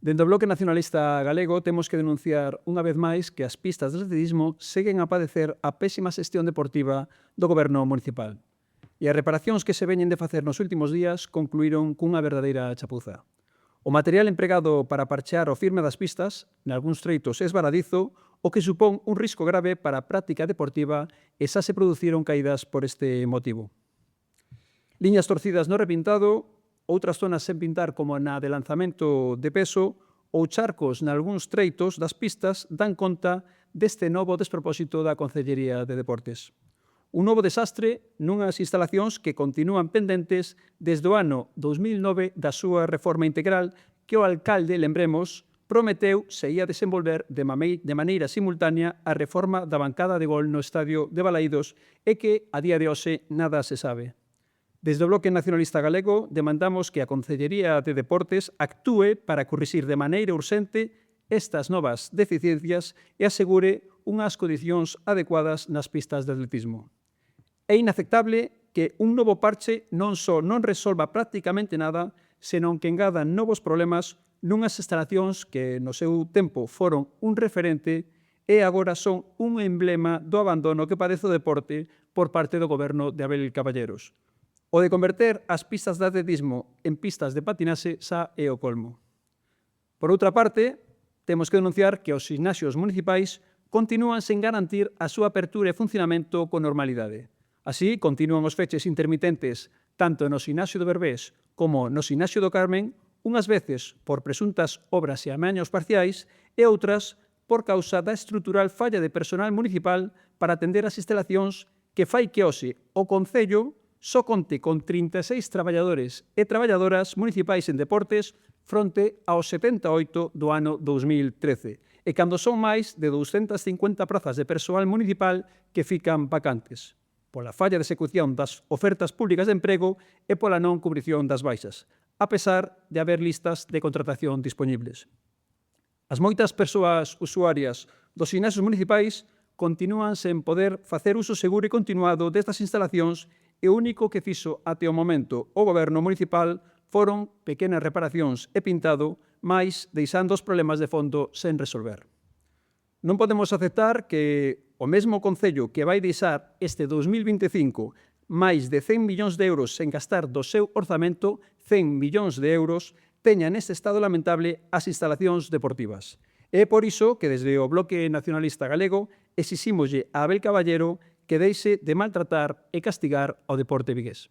Dende o Bloque Nacionalista Galego temos que denunciar unha vez máis que as pistas de atletismo seguen a padecer a pésima xestión deportiva do Goberno municipal. E as reparacións que se veñen de facer nos últimos días concluíron cunha verdadeira chapuza. O material empregado para parchear o firme das pistas, nalgúns treitos esvaradizo, o que supón un risco grave para a práctica deportiva e xa se produciron caídas por este motivo. Liñas torcidas no repintado, outras zonas sen pintar como na de lanzamento de peso ou charcos nalgúns treitos das pistas dan conta deste novo despropósito da Concellería de Deportes. Un novo desastre nunhas instalacións que continúan pendentes desde o ano 2009 da súa reforma integral que o alcalde, lembremos, prometeu se ia desenvolver de maneira simultánea a reforma da bancada de gol no estadio de Balaídos e que, a día de hoxe, nada se sabe. Desde o Bloque Nacionalista Galego demandamos que a Concellería de Deportes actúe para corrixir de maneira urxente estas novas deficiencias e asegure unhas condicións adecuadas nas pistas de atletismo. É inaceptable que un novo parche non só non resolva prácticamente nada, senón que engada novos problemas nunhas instalacións que no seu tempo foron un referente e agora son un emblema do abandono que padece o deporte por parte do goberno de Abel Caballeros. O de converter as pistas de atletismo en pistas de patinaxe xa é o colmo. Por outra parte, temos que denunciar que os gimnasios municipais continúan sen garantir a súa apertura e funcionamento con normalidade. Así, continúan os feches intermitentes tanto no gimnasio do Berbés como no gimnasio do Carmen, unhas veces por presuntas obras e amaños parciais e outras por causa da estrutural falla de personal municipal para atender as instalacións que fai que hoxe o Concello só conte con 36 traballadores e traballadoras municipais en deportes fronte aos 78 do ano 2013, e cando son máis de 250 prazas de persoal municipal que fican vacantes, pola falla de execución das ofertas públicas de emprego e pola non cubrición das baixas, a pesar de haber listas de contratación disponibles. As moitas persoas usuarias dos gimnasios municipais continúan sen poder facer uso seguro e continuado destas instalacións e o único que fixo até o momento o goberno municipal foron pequenas reparacións e pintado, mais deixando os problemas de fondo sen resolver. Non podemos aceptar que o mesmo Concello que vai deixar este 2025 máis de 100 millóns de euros sen gastar do seu orzamento, 100 millóns de euros, teña neste estado lamentable as instalacións deportivas. É por iso que desde o Bloque Nacionalista Galego exixímoslle a Abel Caballero que deixe de maltratar e castigar ao deporte vigués.